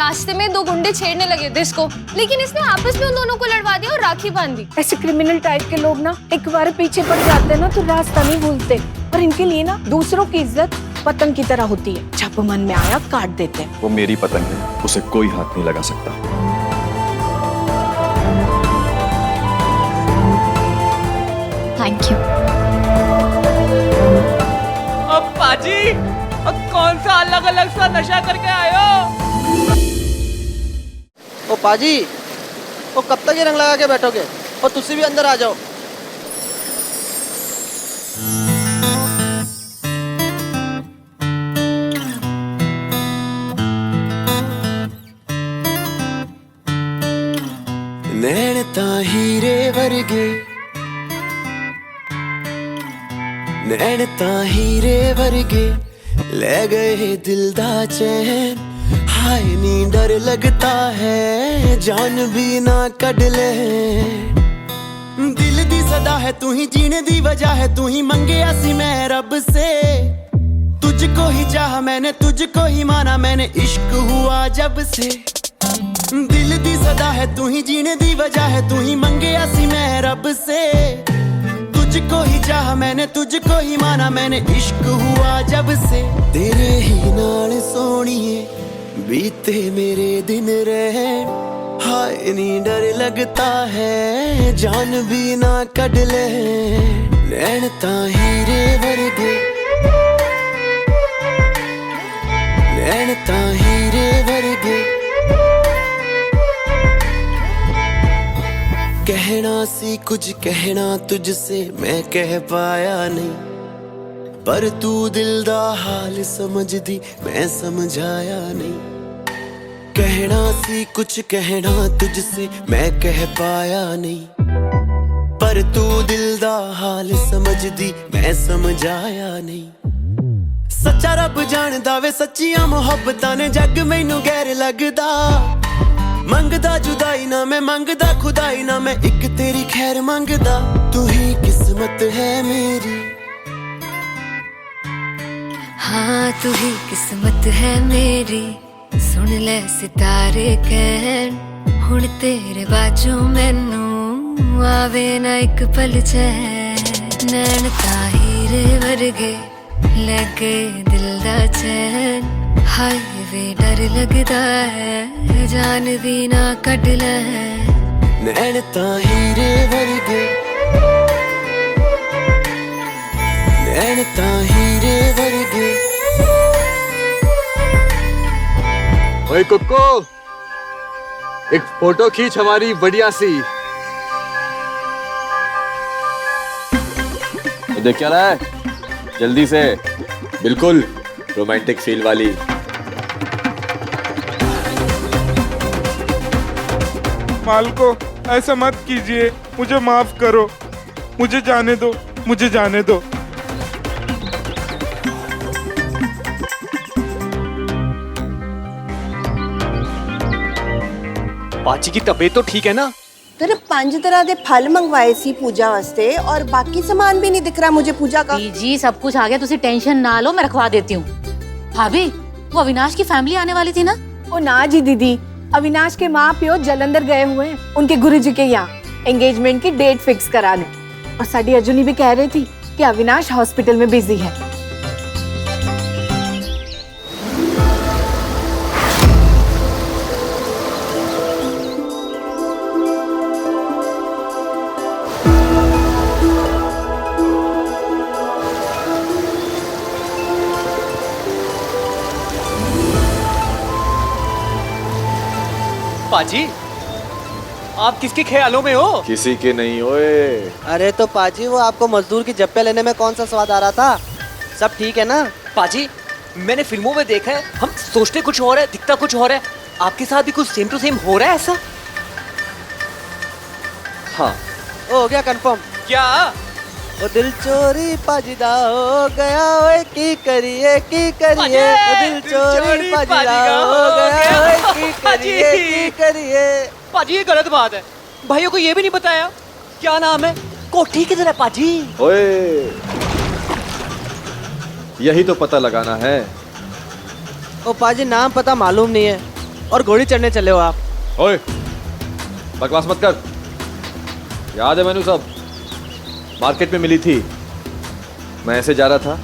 रास्ते में दो गुंडे छेड़ने लगे थे इसको, लेकिन इसने आपस में उन दोनों को लड़वा दिया और राखी बांध दी। ऐसे क्रिमिनल टाइप के लोग ना एक बार पीछे पड़ जाते हैं ना तो रास्ता नहीं भूलते, और इनके लिए ना दूसरों की इज्जत पतंग की तरह होती है, जब मन में आया काट देते हैं। वो मेरी पतंग है, उसे कोई हाथ नहीं लगा सकता। Thank you. अब पाजी, अब कौन सा अलग अलग सा नशा करके आए हो? ओ पाजी, ओ कब तक ये रंग लगा के बैठोगे? और तुसी भी अंदर आ जाओ। नैन तां हीरे वर्गे, नैन तां हीरे वर्गे, ले गए दिल दा चैन। हाय नी डर लगता है, जान भी ना कढ ले। दिल दी सदा है तू ही, जीने दी वजह है तू ही, मंगया सी मैं रब से। तुझको ही चाहा मैंने, तुझको ही माना मैंने, इश्क हुआ जब से। दिल दी सदा है तू ही, जीने दी वजह है तू ही, मंगया सी मैं रब से। तुझको ही चाहा मैंने, तुझको ही माना मैंने, इश्क हुआ जब से। तेरे ही नाल सोनिए बीते मेरे दिन रहे। हाय नी डर लगता है, जान भी ना कढ ले। नैन तां हीरे वर्गे, नैन तां हीरे वर्गे। कहना सी कुछ कहना तुझसे, मैं कह पाया नहीं, पर तू दिल दा हाल समझदी, मैं समझाया नहीं। कहना सी कुछ कहना तुझसे, मैं कह पाया नहीं, पर तू दिल दा हाल समझदी, मैं समझाया नहीं। सच्चा रब जानदा वे सच्चियां मुहब्बतां ने, जग मैनू गैर लगदा। मंगदा जुदाई ना मैं, मंगदा खुदाई ना मैं, एक तेरी खैर मंगदा। तू ही किस्मत है मेरी, हाँ तू ही किस्मत है मेरी। सुन ले सितारे कहन, हुण तेरे बाजू मैनू आवे ना एक पल चैन। नैन तां हीरे वर्गे, लगे दिल दा चैन। हाय वे डर लगदा है, जान भी ना कढ ले। नैन तां हीरे वर्गे, नैन तां हीरे वर्गे। ओए कुक्को, एक फोटो खींच हमारी बढ़िया सी। तो देख क्या रहा है, जल्दी से, बिल्कुल रोमांटिक फील वाली। मालको, ऐसा मत कीजिए, मुझे माफ करो, मुझे जाने दो, मुझे जाने दो। पाची की तबीयत तो ठीक है ना? तेरे 5 तरह के फल मंगवाए सी पूजा वास्ते, और बाकी सामान भी नहीं दिख रहा मुझे पूजा का। जी सब कुछ आ गया, तुसी टेंशन ना लो, मैं रखवा देती हूँ। भाभी, वो अविनाश की फैमिली आने वाली थी ना? ओ ना जी दीदी, अविनाश के माँ प्यो जलंधर गए हुए हैं, उनके गुरुजी के यहाँ एंगेजमेंट की डेट फिक्स कराने। और साडी अर्जुनी भी कह रही थी कि अविनाश हॉस्पिटल में बिजी है। पाजी, आप किसके ख्यालों में हो? किसी के नहीं ओए। अरे तो पाजी, वो आपको मजदूर की जप्पे लेने में कौन सा स्वाद आ रहा था? सब ठीक है ना? पाजी, मैंने फिल्मों में देखा है, हम सोचते कुछ और है, दिखता कुछ और है। आपके साथ भी कुछ सेम टू सेम हो रहा है ऐसा? हाँ। हो गया कंफर्म। क्या? ओ दिल चोरी पाजीदा हो गया, ओए की करिए की करिए। ओ दिल चोरी पाजीदा हो गया, ओए की करिए की करिए। पाजी ये गलत बात है, भाइयों को ये भी नहीं बताया क्या नाम है, कोठी किधर है पाजी? ओए, यही तो पता लगाना है। ओ पाजी, नाम पता मालूम नहीं है, और घोड़ी चढ़ने चले हो आप। ओए, बकवास मत कर। याद है मैंने सब, मार्केट में मिली थी, मैं ऐसे जा रहा था,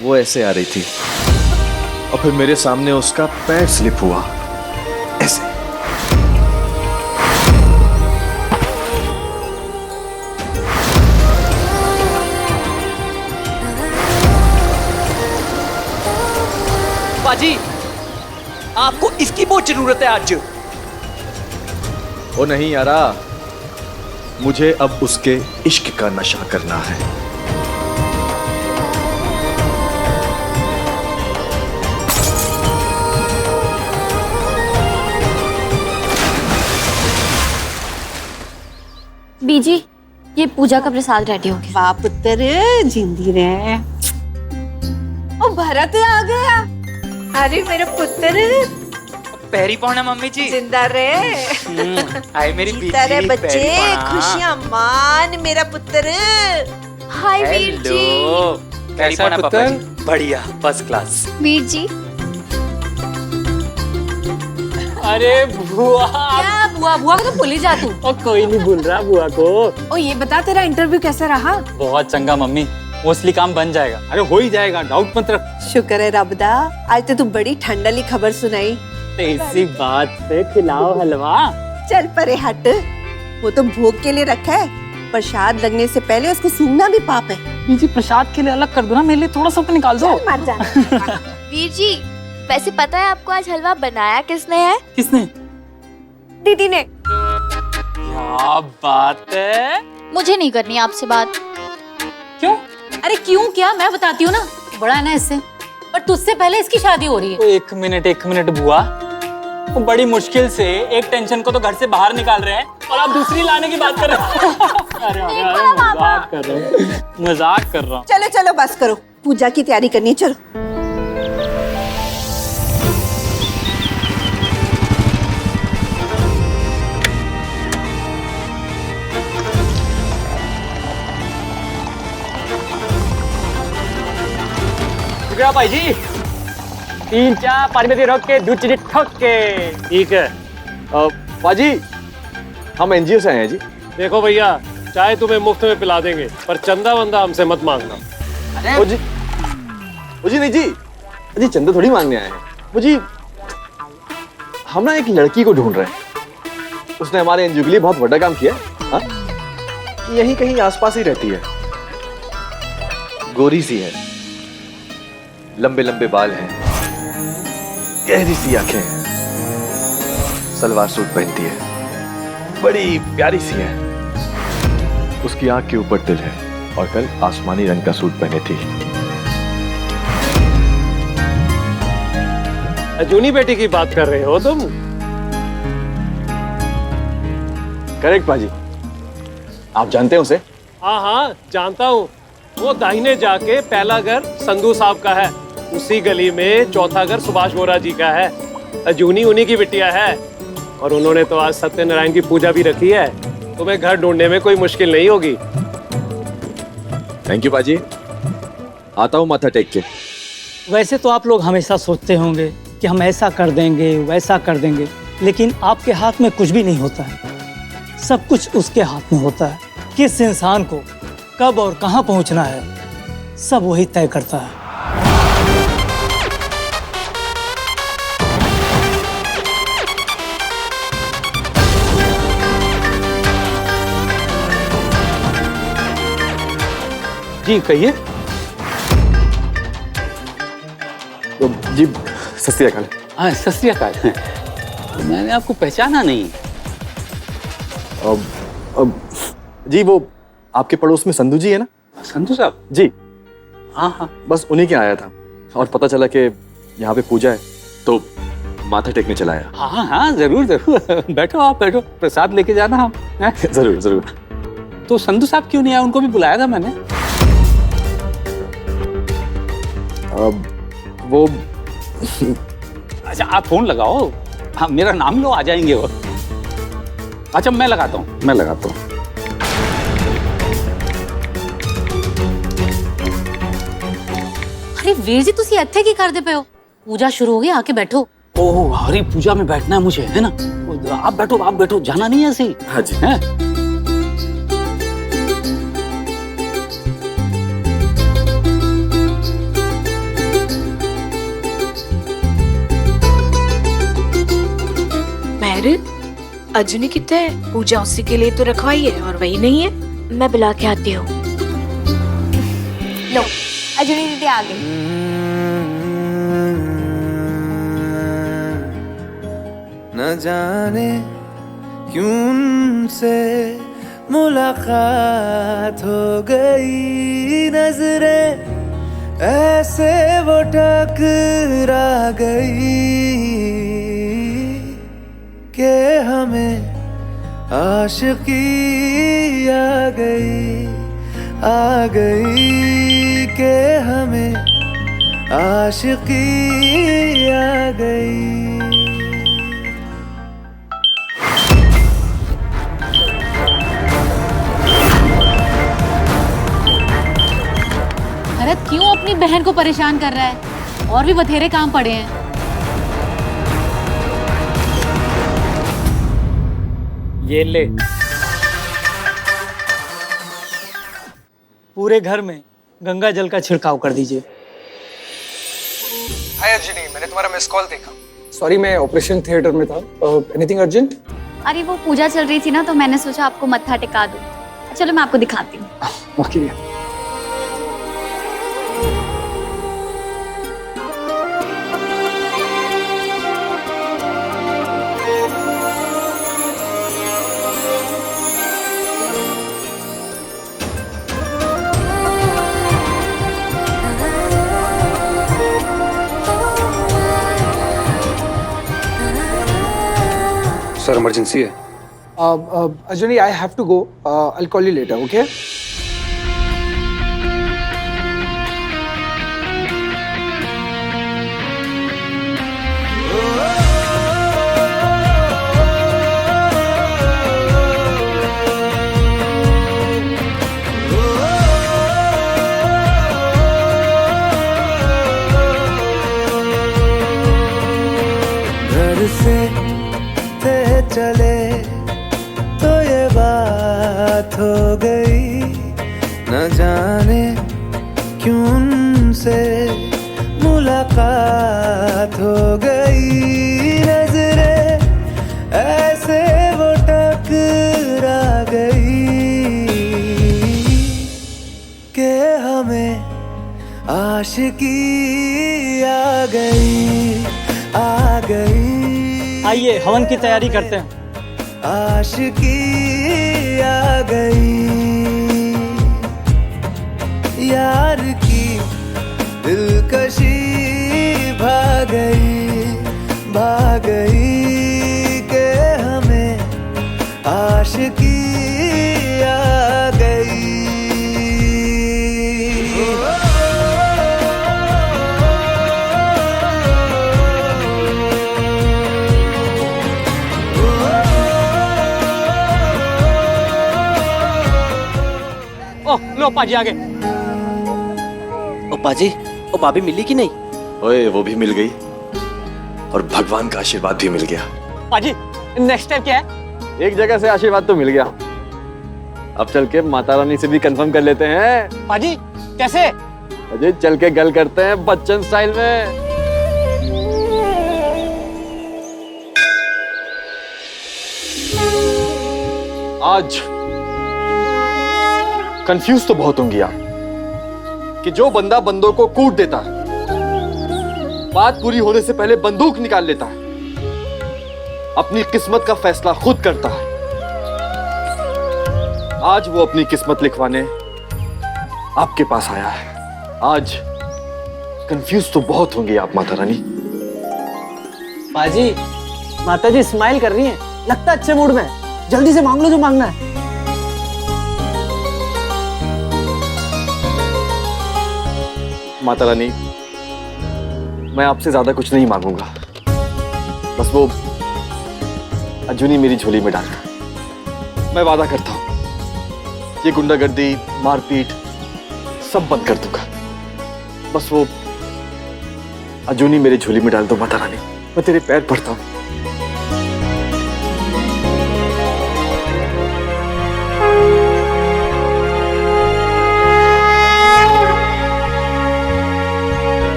वो ऐसे आ रही थी और फिर मेरे सामने उसका पैर स्लिप हुआ ऐसे। पाजी, आपको इसकी बहुत जरूरत है आज। ओ नहीं यारा, मुझे अब उसके इश्क का नशा करना है। बीजी, ये पूजा का प्रसाद रेडी हो गया। वाह पुत्र, जिंदी रहे। ओ भरत आ गया। अरे मेरे पुत्र, पैरी पौना मम्मी जी। जिंदा रहे। हाय मेरी जीता रहे बीजी, बच्चे, पैरी पौना। खुशियां मान मेरा पुत्र। हाय वीर जी। पैरी पौना पापा जी। बढ़िया, फर्स्ट क्लास। वीर जी, अरे बुआ। क्या बुआ बुआ को तो भूल ही जा तू। और कोई नहीं भूल रहा बुआ को। ओ ये बता, तेरा इंटरव्यू कैसा रहा? बहुत चंगा मम्मी, मोस्टली काम बन जाएगा। अरे हो ही जाएगा, डाउट मत रख। शुक्र है रबदा, आज तो तू बड़ी ठंडली खबर सुनाई। इसी बात पे खिलाओ हलवा। चल परे हट, वो तो भोग के लिए रखा है, प्रसाद लगने से पहले उसको सूंघना भी पाप है। जी प्रसाद के लिए अलग कर दो ना, मेरे लिए थोड़ा सा तो निकाल दो। मर जा। वीर जी, वैसे पता है आपको आज हलवा बनाया किसने है? किसने? दीदी ने। क्या बात है। मुझे नहीं करनी आपसे बात। क्यों? अरे क्यों क्या, मैं बताती हूँ ना। बड़ा है ना इससे, पर तुझसे पहले इसकी शादी हो रही है। एक मिनट बुआ, वो बड़ी मुश्किल से एक टेंशन को तो घर से बाहर निकाल रहे हैं और आप दूसरी लाने की बात कर रहे हैं। अरे मजाक कर रहे हैं, मजाक कर रहा हूँ। चलो चलो बस करो, पूजा की तैयारी करनी है, चलो। भाई जी, 3-4 पार्वती रोक के दूध चीनी ठोक के। ठीक है पाजी, हम एनजीओ से आए हैं जी। देखो भैया, चाय तुम्हें मुफ्त में पिला देंगे, पर चंदा वंदा हमसे मत मांगना। ओ जी नहीं जी, जी चंदा थोड़ी मांगने आए हैं। वो जी, हम ना एक लड़की को ढूंढ रहे हैं, उसने हमारे एनजीओ के लिए बहुत बड़ा काम किया। हाँ, यहीं कहीं आसपास ही रहती है, गोरी सी है, लंबे लंबे बाल हैं, गहरी सी आंखें हैं, सलवार सूट पहनती है, बड़ी प्यारी सी है। उसकी आंख के ऊपर तिल है और कल आसमानी रंग का सूट पहने थी। अजूनी बेटी की बात कर रहे हो तुम? करेक्ट पाजी, आप जानते हैं उसे? हाँ, जानता हूँ। वो दाहिने जाके पहला घर संधू साहब का है, उसी गली में चौथा घर सुभाष बोरा जी का है। अजूनी उन्हीं की बिटिया है और उन्होंने तो आज सत्यनारायण की पूजा भी रखी है। तुम्हें घर ढूंढने में कोई मुश्किल नहीं होगी। थैंक यू पाजी, आता हूँ माथा टेक के। वैसे तो आप लोग हमेशा सोचते होंगे कि हम ऐसा कर देंगे वैसा कर देंगे, लेकिन आपके हाथ में कुछ भी नहीं होता है। सब कुछ उसके हाथ में होता है। किस इंसान को कब और कहाँ पहुँचना है, सब वही तय करता है। जी कहिए। तो जी सत श्री अकाल। हाँ सत श्री अकाल। मैंने आपको पहचाना नहीं। जी वो आपके पड़ोस में संधू जी है ना? संधू साहब जी। हाँ, बस उन्हीं के आया था और पता चला कि यहाँ पे पूजा है, तो माथा टेकने चला आया। हाँ, जरूर बैठो, आप बैठो, प्रसाद लेके जाना हम। जरूर जरूर। तो संधू साहब क्यों नहीं आया? उनको भी बुलाया था मैंने। वो अच्छा आप फोन लगाओ। हाँ, मेरा नाम लो, आ जाएंगे वो। अच्छा मैं लगाता हूँ। अरे वीर जी, तुसी ਇੱਥੇ ਕੀ ਕਰਦੇ ਪਏ ਹੋ? पूजा शुरू हो गई, आके बैठो। ओह हरी पूजा में बैठना है मुझे, है ना? आप बैठो, जाना नहीं है ऐसे ही। हाँ जी। हैं? अर्जुनी कितने है? पूजा उसी के लिए तो रखवाई है और वही नहीं है। मैं बुला के आती हूँ। लो, अजनी दीदी आ गई। न जाने क्यों उनसे मुलाकात हो गई, नजरें ऐसे वो टकरा गई कि हमें आशिकी आ गई कि हमें आशिकी आ गई। भरत क्यों अपनी बहन को परेशान कर रहा है? और भी बथेरे काम पड़े हैं। ये ले। पूरे घर में गंगा जल का छिड़काव कर दीजिए। हाय अर्जुनी, मैंने तुम्हारा मिस कॉल देखा। सॉरी, मैं ऑपरेशन थिएटर में था। Anything urgent? अरे वो पूजा चल रही थी ना, तो मैंने सोचा आपको मत्था टिका दूं। चलो मैं आपको दिखाती हूँ। ओके। सर इमरजेंसी है। Arjuni, I have to go. I will call you later, okay? घर से थे चले तो ये बात हो गई, न जाने क्यों उनसे मुलाकात हो गई, नजरें ऐसे वो टकरा गई कि हमें आशिकी आ गई, आ गई। आइए हवन की तैयारी करते हैं। आशिकी आ गई, यार की दिलकशी भाग गई कि हमें आशिकी आ गई। ओह लो पाजी आगे। ओ पाजी, ओ भाभी मिली कि नहीं? ओए वो भी मिल गई और भगवान का आशीर्वाद भी मिल गया। पाजी नेक्स्ट स्टेप क्या है? एक जगह से आशीर्वाद तो मिल गया, अब चल के माता रानी से भी कंफर्म कर लेते हैं। पाजी कैसे? अजय चल के गल करते हैं बच्चन स्टाइल में। आज कंफ्यूज तो बहुत होंगी आप कि जो बंदा बंदों को कूट देता है, बात पूरी होने से पहले बंदूक निकाल लेता है, अपनी किस्मत का फैसला खुद करता है, आज वो अपनी किस्मत लिखवाने आपके पास आया है। आज कंफ्यूज तो बहुत होंगी आप माता रानी। पाजी, माता जी स्माइल कर रही हैं, लगता अच्छे मूड में। जल्दी से मांग लो जो मांगना है। माता रानी, मैं आपसे ज्यादा कुछ नहीं मांगूंगा, बस वो अर्जुनी मेरी झोली में डालना। मैं वादा करता हूं ये गुंडागर्दी, मारपीट सब बंद कर दूंगा, बस वो अर्जुनी मेरी झोली में डाल दो माता रानी। मैं तेरे पैर पड़ता हूँ।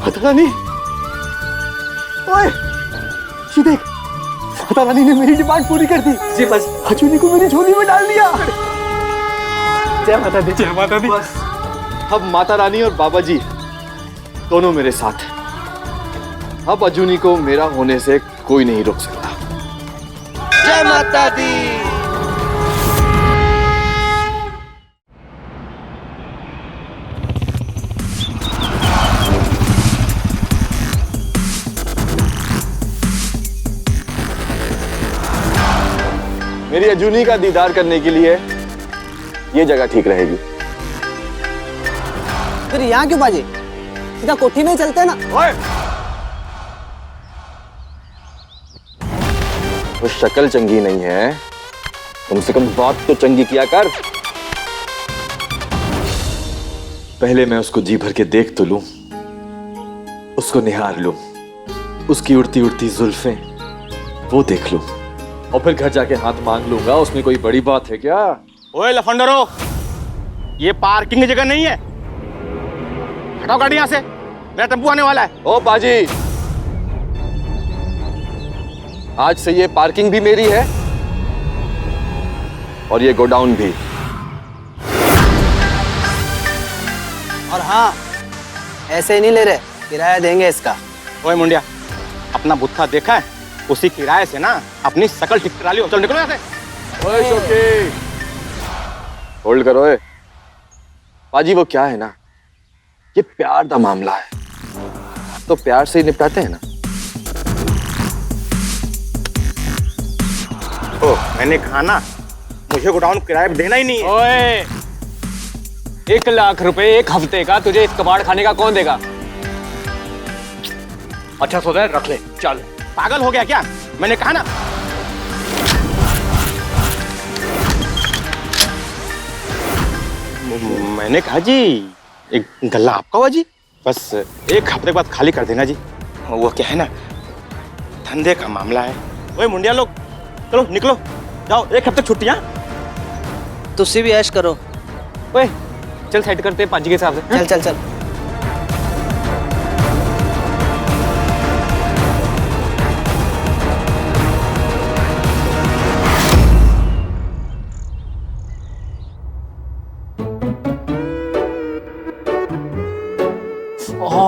माता रानी, ओए, ये देख, माता रानी ने मेरी डिमांड पूरी कर दी। जी बस, अजूनी को मेरी झोली में डाल दिया। जय माता दी। जय माता दी। बस, अब माता रानी और बाबा जी दोनों मेरे साथ हैं। अब अजूनी को मेरा होने से कोई नहीं रोक सकता। जय माता दी। मेरी अजूनी का दीदार करने के लिए ये जगह ठीक रहेगी। फिर यहाँ क्यों बाजी? सीधा कोठी में ही चलते हैं ना। ओए! वो शक्ल चंगी नहीं है, कम से कम बात तो चंगी किया कर। पहले मैं उसको जी भर के देख तो लूं, उसको निहार लूं, उसकी उड़ती उड़ती जुल्फें वो देख लूं, और फिर घर जाके हाथ मांग लूंगा। उसमें कोई बड़ी बात है क्या? ओए लफंडरो, ये पार्किंग की जगह नहीं है। हटाओ गाड़ी यहाँ से, मेरा टेम्पो आने वाला है। ओ बाजी, आज से ये पार्किंग भी मेरी है और ये गोडाउन भी। और हाँ, ऐसे ही नहीं ले रहे, किराया देंगे इसका। ओए मुंडिया, अपना बुत्था देखा है? उसी किराए से ना अपनी शकल ठीक करा लियो। चल निकलो यहाँ से। ओए शोकी, होल्ड करो। ए बाजी, वो क्या है ना, ये प्यार का मामला है, तो प्यार से ही निपटाते हैं ना। ओ, मैंने कहा ना, मुझे गोडाउन किराए पे देना ही नहीं है। ओए, 1 लाख रुपए एक हफ्ते का तुझे इस कबाड़ खाने का कौन देगा? अच्छा सोचा, रख ले, चल। पागल हो गया क्या? मैंने कहा ना। मैंने कहा जी, एक गल्ला आपका हुआ जी, बस 1 हफ्ते के बाद खाली कर देना जी। वो क्या है ना, धंधे का मामला है। ओए मुंडिया लोग, चलो निकलो, जाओ, 1 हफ्ते छुट्टियां। तुझसे भी ऐश करो। ओए, चल सेट करते हैं पाजी के हिसाब से। चल चल चल।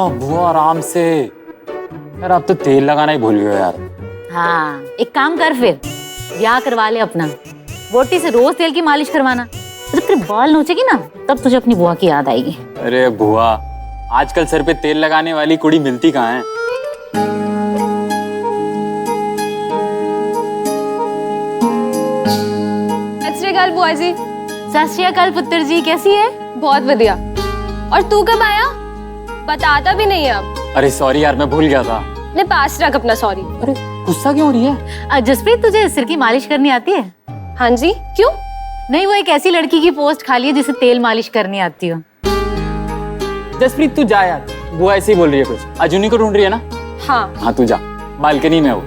बुआ आराम से। यार आप तो तेल लगाना ही भूल गए यार। हाँ, एक काम कर फिर, ब्याह करवा ले अपना। बोटी से रोज तेल की मालिश करवाना, जब तेरे बाल नोचेगी ना, तब तुझे अपनी बुआ की याद आएगी। अरे बुआ, आजकल सर पे तेल लगाने वाली कुड़ी मिलती कहाँ है? सत श्री अकाल बुआ जी। सत श्री अकाल पुत्र जी, कैसी है? बहुत बढ़िया। और तू कब आया? बताता भी नहीं है अब। अरे सॉरी यार, मैं भूल गया था। ले पास रख अपना सॉरी। अरे गुस्सा क्यों हो रही है? जसप्रीत, तुझे सिर की मालिश करनी आती है? हाँ जी, क्यों? नहीं, वो एक ऐसी लड़की की पोस्ट खाली है जिसे तेल मालिश करनी आती हो। जसप्रीत तू जा यार, वो ऐसे ही बोल रही है कुछ। अजूनी को ढूंढ रही है ना? हाँ तू जा, बालकनी में हो।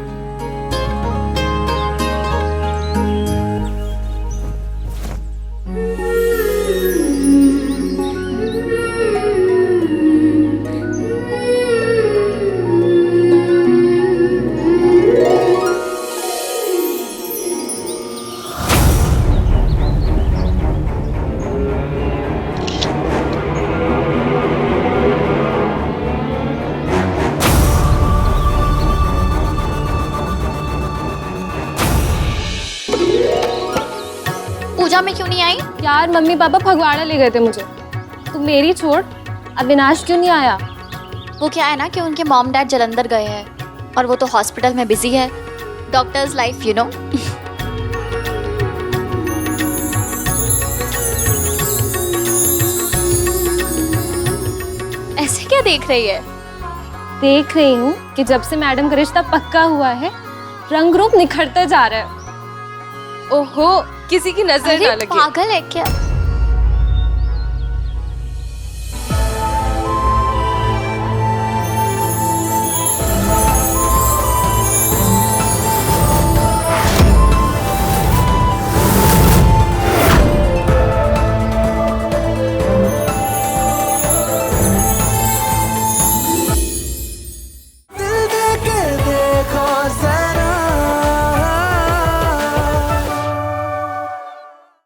पूजा में क्यों नहीं आई? यार, मम्मी पापा फगवाड़ा ले गए थे मुझे। तू मेरी छोड़, अविनाश क्यों नहीं आया? वो क्या है ना कि उनके मॉम डैड जलंधर गए हैं और वो तो हॉस्पिटल में बिजी है। Doctors life, you know. ऐसे क्या देख रही है? देख रही हूँ कि जब से मैडम का रिश्ता पक्का हुआ है रंग रूप निखरता जा रहा है। ओहो, किसी की नजर ना लगे। पागल है क्या?